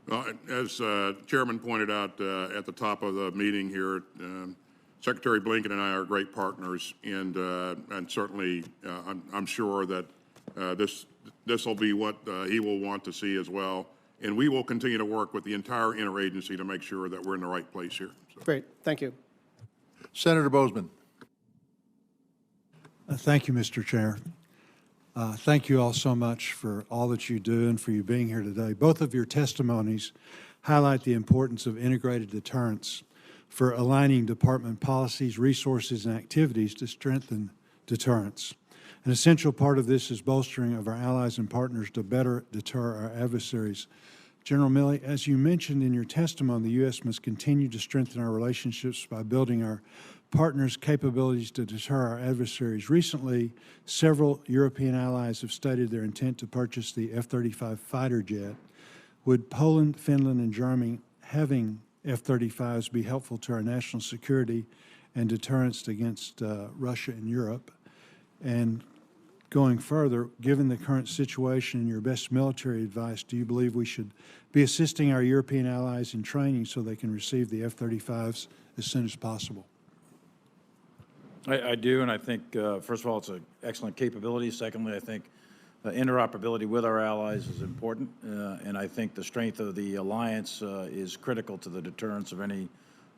Well, as Chairman pointed out at the top of the meeting here, Secretary Blinken and I are great partners, and certainly I'm sure that this will be what he will want to see as well. And we will continue to work with the entire interagency to make sure that we're in the right place here. So. Great, thank you. Senator Bozeman. Thank you, Mr. Chair. Thank you all so much for all that you do and for you being here today. Both of your testimonies highlight the importance of integrated deterrence for aligning department policies, resources, and activities to strengthen deterrence. An essential part of this is bolstering of our allies and partners to better deter our adversaries. General Milley, as you mentioned in your testimony, the U.S. must continue to strengthen our relationships by building our partners' capabilities to deter our adversaries. Recently, several European allies have stated their intent to purchase the F-35 fighter jet. Would Poland, Finland, and Germany having F-35s be helpful to our national security and deterrence against Russia and Europe? And going further, given the current situation and your best military advice, do you believe we should be assisting our European allies in training so they can receive the F-35s as soon as possible? I do, and I think, first of all, it's an excellent capability. Secondly, I think interoperability with our allies is important, and I think the strength of the alliance is critical to the deterrence of any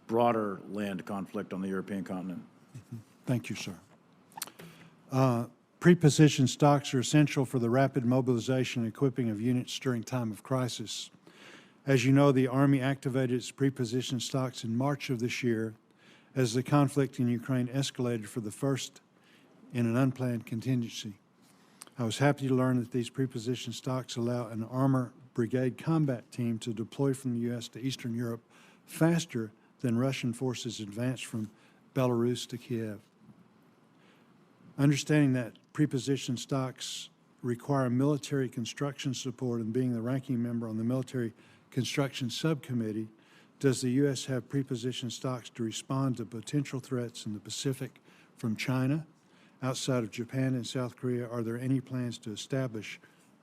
broader land conflict on the European continent. Mm-hmm. Thank you, sir. Pre-positioned stocks are essential for the rapid mobilization and equipping of units during time of crisis. As you know, the Army activated its pre-positioned stocks in March of this year as the conflict in Ukraine escalated for the first in an unplanned contingency. I was happy to learn that these pre-positioned stocks allow an armor brigade combat team to deploy from the U.S. to Eastern Europe faster than Russian forces advanced from Belarus to Kiev. Understanding that pre-positioned stocks require military construction support and being the ranking member on the Military Construction Subcommittee, does the U.S. have pre-positioned stocks to respond to potential threats in the Pacific from China? Outside of Japan and South Korea, are there any plans to establish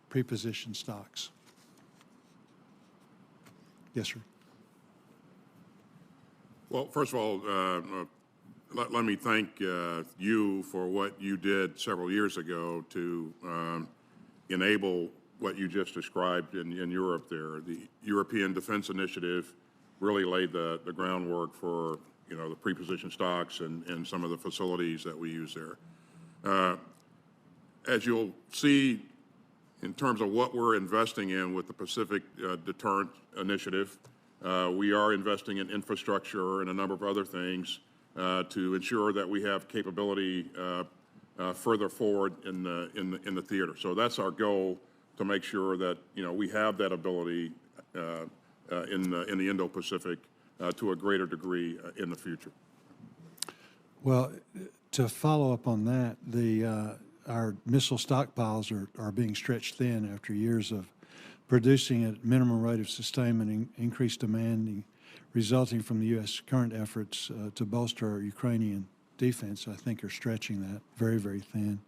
pre-positioned stocks? Yes, sir. Well, first of all, let me thank you for what you did several years ago to enable what you just described in Europe there. The European Defense Initiative really laid the groundwork for, the pre-positioned stocks and some of the facilities that we use there. As you'll see in terms of what we're investing in with the Pacific Deterrent Initiative, we are investing in infrastructure and a number of other things to ensure that we have capability further forward in the theater. So that's our goal, to make sure that we have that ability in the Indo-Pacific to a greater degree in the future. Well, to follow up on that, our missile stockpiles are being stretched thin after years of producing at minimum rate of sustainment and increased demand resulting from the U.S. current efforts to bolster our Ukrainian defense, I think are stretching that very, very thin.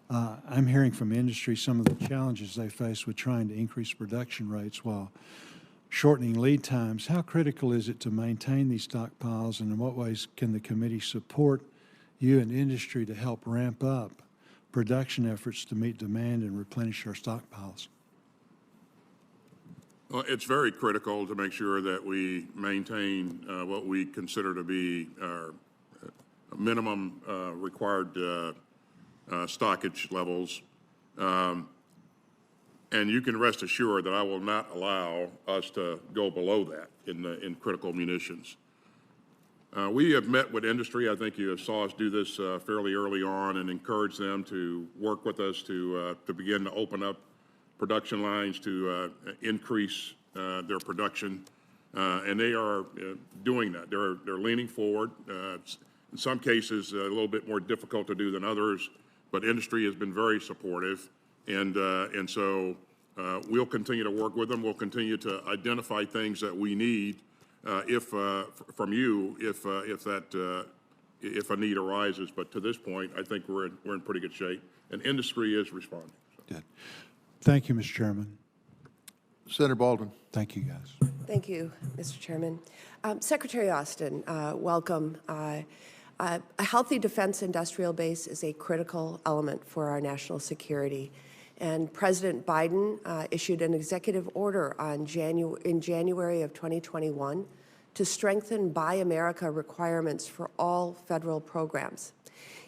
I'm hearing from industry some of the challenges they face with trying to increase production rates while shortening lead times. How critical is it to maintain these stockpiles, and in what ways can the committee support you and industry to help ramp up production efforts to meet demand and replenish our stockpiles? Well, it's very critical to make sure that we maintain what we consider to be our minimum required stockage levels. And you can rest assured that I will not allow us to go below that in critical munitions. We have met with industry. I think you saw us do this fairly early on and encourage them to work with us to begin to open up production lines to increase their production, and they are doing that. They're leaning forward. In some cases, a little bit more difficult to do than others, but industry has been very supportive, and so we'll continue to work with them. We'll continue to identify things that we need from you if a need arises. But to this point, I think we're in pretty good shape, and industry is responding. So. Good. Thank you, Mr. Chairman. Senator Baldwin. Thank you, guys. Thank you, Mr. Chairman. Secretary Austin, welcome. A healthy defense industrial base is a critical element for our national security. And President Biden issued an executive order in January of 2021 to strengthen Buy America requirements for all federal programs.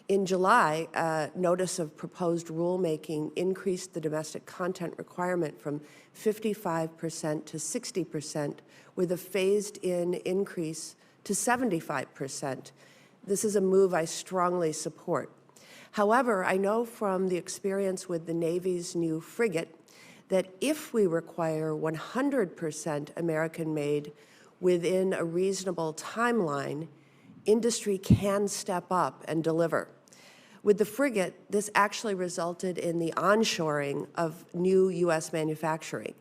In July, a notice of proposed rulemaking increased the domestic content requirement from 55% to 60%, with a phased-in increase to 75%. This is a move I strongly support. However, I know from the experience with the Navy's new frigate that if we require 100% American-made within a reasonable timeline, industry can step up and deliver. With the frigate, this actually resulted in the onshoring of new U.S. manufacturing.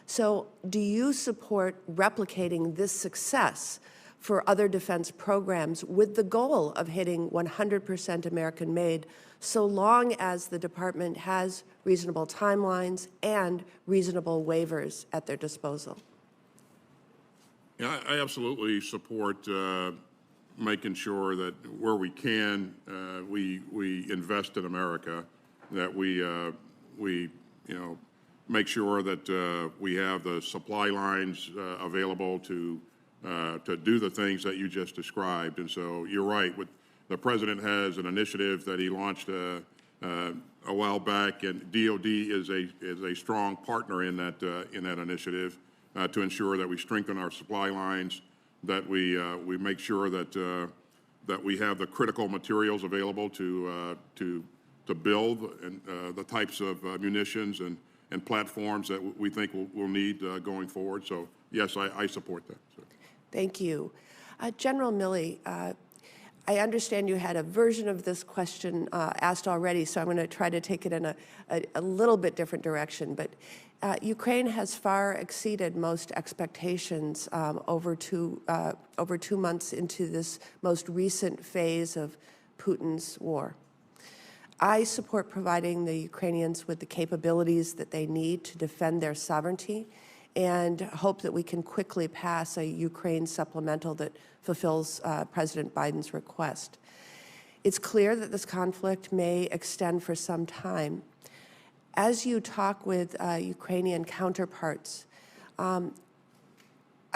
So do you support replicating this success for other defense programs with the goal of hitting 100% American-made, so long as the department has reasonable timelines and reasonable waivers at their disposal? Yeah, I absolutely support making sure that where we can, we invest in America, that we make sure that we have the supply lines available to do the things that you just described. And so you're right. The president has an initiative that he launched a while back, and DOD is a strong partner in that initiative to ensure that we strengthen our supply lines, that we make sure that we have the critical materials available to build and the types of munitions and platforms that we think we'll need going forward. So yes, I support that. So. Thank you. General Milley, I understand you had a version of this question asked already, so I'm going to try to take it in a little bit different direction. But Ukraine has far exceeded most expectations over 2 months into this most recent phase of Putin's war. I support providing the Ukrainians with the capabilities that they need to defend their sovereignty, and hope that we can quickly pass a Ukraine supplemental that fulfills President Biden's request. It's clear that this conflict may extend for some time. As you talk with Ukrainian counterparts, I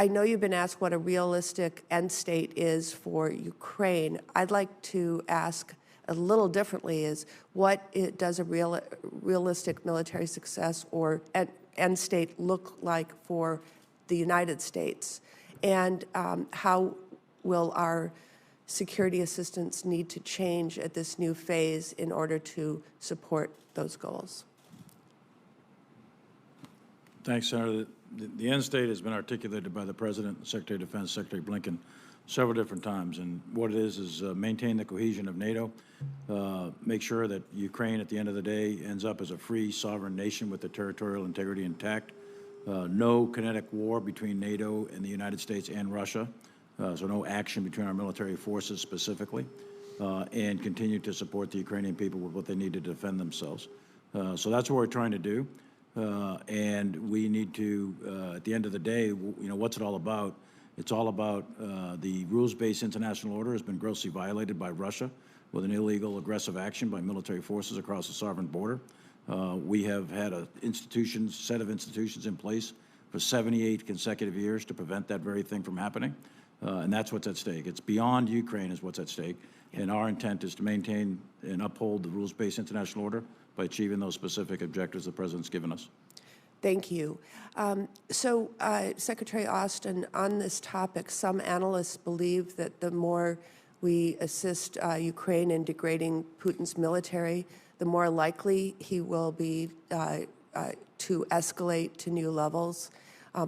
know you've been asked what a realistic end state is for Ukraine. I'd like to ask a little differently is what does a realistic military success or end state look like for the United States? And how will our security assistance need to change at this new phase in order to support those goals? Thanks, Senator. The end state has been articulated by the President, the Secretary of Defense, Secretary Blinken several different times. And what it is maintain the cohesion of NATO, make sure that Ukraine at the end of the day ends up as a free sovereign nation with the territorial integrity intact. No kinetic war between NATO and the United States and Russia, so no action between our military forces specifically, and continue to support the Ukrainian people with what they need to defend themselves. So that's what we're trying to do, and we need to, at the end of the day, what's it all about? It's all about the rules-based international order has been grossly violated by Russia with an illegal, aggressive action by military forces across the sovereign border. We have had a set of institutions in place for 78 consecutive years to prevent that very thing from happening, and that's what's at stake. It's beyond Ukraine is what's at stake, and our intent is to maintain and uphold the rules-based international order by achieving those specific objectives the President's given us. Thank you. Secretary Austin, on this topic, some analysts believe that the more we assist Ukraine in degrading Putin's military, the more likely he will be to escalate to new levels,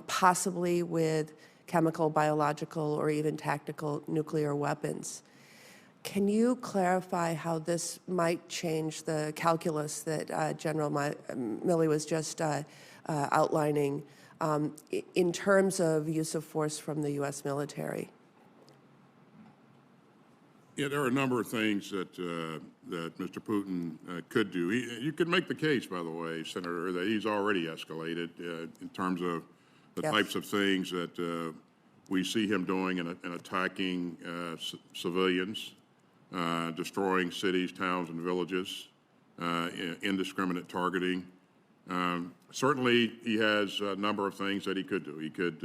possibly with chemical, biological, or even tactical nuclear weapons. Can you clarify how this might change the calculus that General Milley was just outlining in terms of use of force from the U.S. military? Yeah, there are a number of things that Mr. Putin could do. You could make the case, by the way, Senator, that he's already escalated in terms of the types of things that we see him doing in attacking civilians, destroying cities, towns, and villages, indiscriminate targeting. Certainly, he has a number of things that he could do. He could,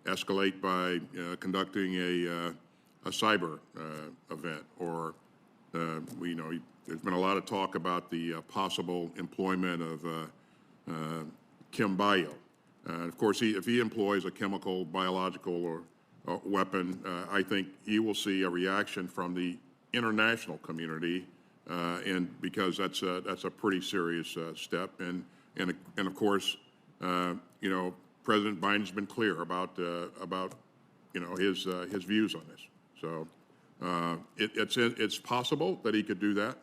escalate by conducting a cyber event, or there's been a lot of talk about the possible employment of chem bio. Of course, if he employs a chemical, biological, or weapon, I think he will see a reaction from the international community, and because that's a pretty serious step. And of course, President Biden's been clear about his views on this. So it's possible that he could do that.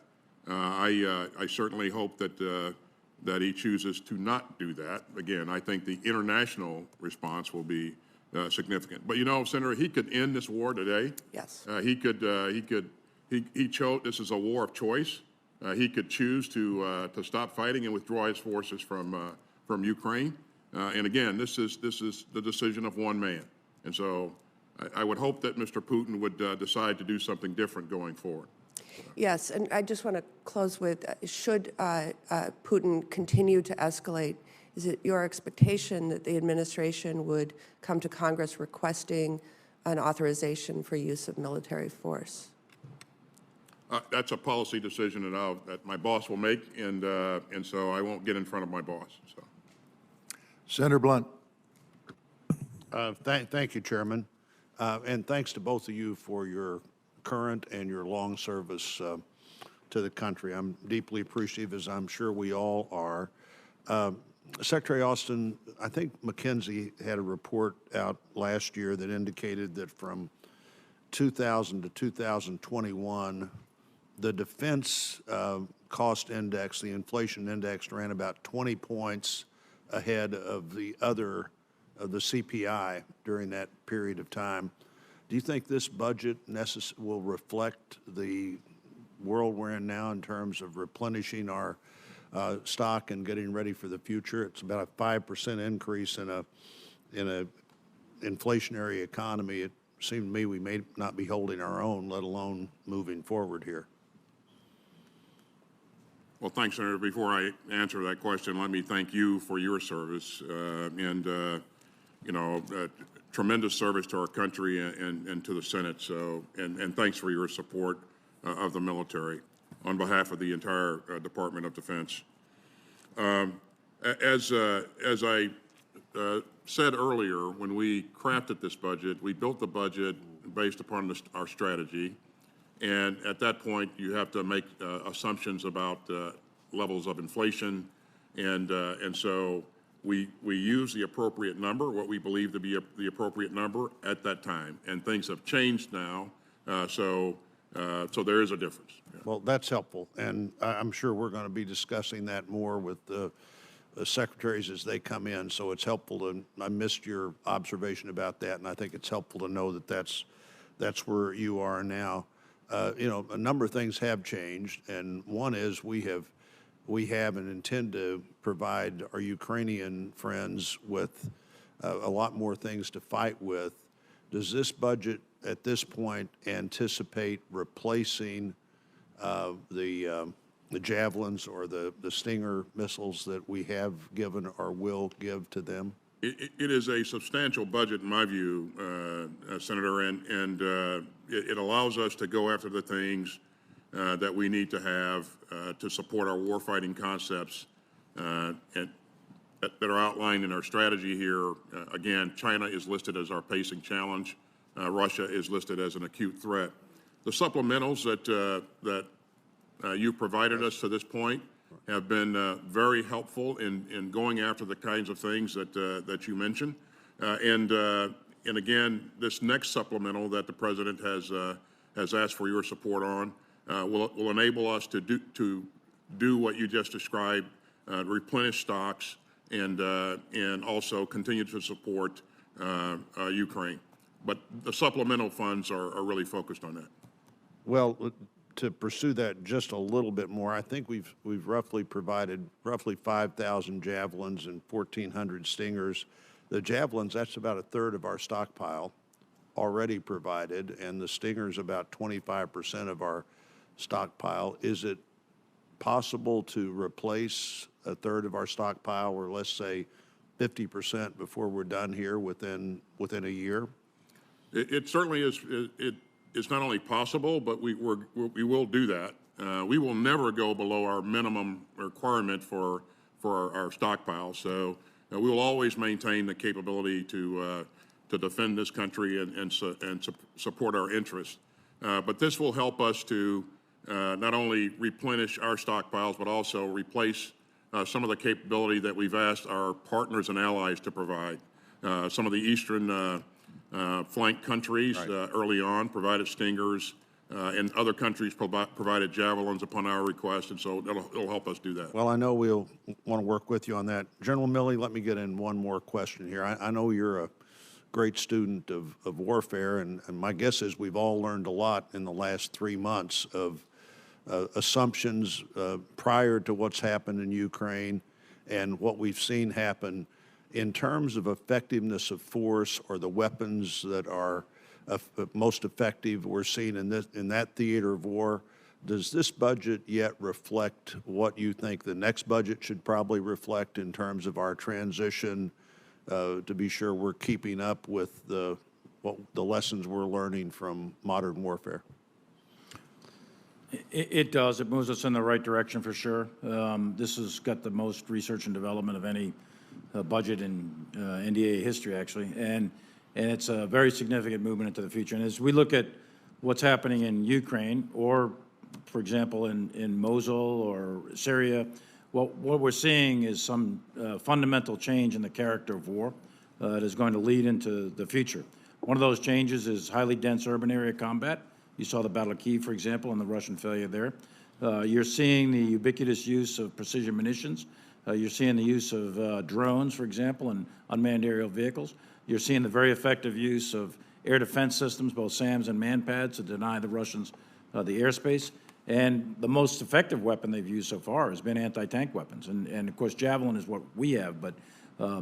I certainly hope that he chooses to not do that. Again, I think the international response will be significant. But Senator, he could end this war today. Yes. He chose. This is a war of choice. He could choose to stop fighting and withdraw his forces from Ukraine. And again, this is the decision of one man. And so I would hope that Mr. Putin would decide to do something different going forward. Yes, and I just want to close with, should Putin continue to escalate, is it your expectation that the administration would come to Congress requesting an authorization for use of military force? That's a policy decision that my boss will make, and so I won't get in front of my boss. So. Senator Blunt. Thank you, Chairman, and thanks to both of you for your current and your long service to the country. I'm deeply appreciative, as I'm sure we all are. Secretary Austin, I think McKinsey had a report out last year that indicated that from 2000 to 2021, the defense cost index, the inflation index, ran about 20 points ahead of the CPI during that period of time. Do you think this budget will reflect the world we're in now in terms of replenishing our stock and getting ready for the future? It's about a 5% increase in a inflationary economy. It seemed to me we may not be holding our own, let alone moving forward here. Well, thanks, Senator. Before I answer that question, let me thank you for your service and tremendous service to our country and to the Senate. So, and thanks for your support of the military on behalf of the entire Department of Defense. As I said earlier, when we crafted this budget, we built the budget based upon our strategy. And at that point, you have to make assumptions about levels of inflation, and so we use the appropriate number, what we believe to be the appropriate number at that time, and things have changed now, so there is a difference. Yeah. Well, that's helpful, and I'm sure we're going to be discussing that more with the secretaries as they come in, so it's helpful to, I missed your observation about that, and I think it's helpful to know that that's where you are now. You know, a number of things have changed, and one is we have and intend to provide our Ukrainian friends with a lot more things to fight with. Does this budget at this point anticipate replacing the Javelins or the Stinger missiles that we have given or will give to them? It is a substantial budget, in my view, Senator, and it allows us to go after the things that we need to have to support our warfighting concepts and that are outlined in our strategy here. Again, China is listed as our pacing challenge. Russia is listed as an acute threat. The supplementals that you provided us to this point have been very helpful in going after the kinds of things that you mentioned. And again, this next supplemental that the President has asked for your support on will enable us to do what you just described, replenish stocks, and also continue to support Ukraine. But the supplemental funds are really focused on that. Well, to pursue that just a little bit more, I think we've roughly provided roughly 5,000 Javelins and 1,400 Stingers. The Javelins, that's about a third of our stockpile already provided, and the Stingers about 25% of our stockpile. Is it possible to replace a third of our stockpile, or let's say 50% before we're done here within a year? It certainly is. It's not only possible, but we will do that. We will never go below our minimum requirement for our stockpile. So we will always maintain the capability to defend this country and support our interests. But this will help us to not only replenish our stockpiles, but also replace some of the capability that we've asked our partners and allies to provide. Some of the eastern flank countries early on provided Stingers, and other countries provided Javelins upon our request, and so it'll help us do that. Well, I know we'll want to work with you on that. General Milley, let me get in one more question here. I know you're a great student of warfare, and my guess is we've all learned a lot in the last 3 months of assumptions prior to what's happened in Ukraine and what we've seen happen in terms of effectiveness of force or the weapons that are most effective we're seeing in that theater of war. Does this budget yet reflect what you think the next budget should probably reflect in terms of our transition to be sure we're keeping up with the lessons we're learning from modern warfare? It does. It moves us in the right direction for sure. This has got the most research and development of any budget in NDA history, actually, and it's a very significant movement into the future. And as we look at what's happening in Ukraine, or for example in Mosul or Syria, what we're seeing is some fundamental change in the character of war that is going to lead into the future. One of those changes is highly dense urban area combat. You saw the Battle of Kyiv, for example, and the Russian failure there. You're seeing the ubiquitous use of precision munitions. You're seeing the use of drones, for example, and unmanned aerial vehicles. You're seeing the very effective use of air defense systems, both SAMs and MANPADS, to deny the Russians the airspace. And the most effective weapon they've used so far has been anti-tank weapons. And of course, Javelin is what we have, but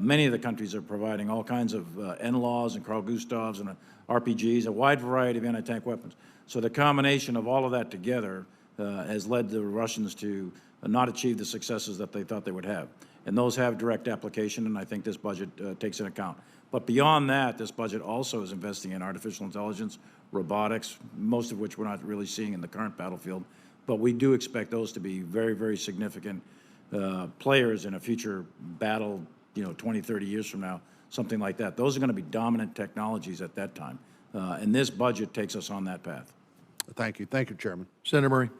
many of the countries are providing all kinds of NLAWs and Carl Gustavs and RPGs, a wide variety of anti-tank weapons. So the combination of all of that together has led the Russians to not achieve the successes that they thought they would have. And those have direct application, and I think this budget takes into account. But beyond that, this budget also is investing in artificial intelligence, robotics, most of which we're not really seeing in the current battlefield. But we do expect those to be very, very significant players in a future battle, 20, 30 years from now, something like that. Those are going to be dominant technologies at that time. And this budget takes us on that path. Thank you. Thank you, Chairman. Senator Murray.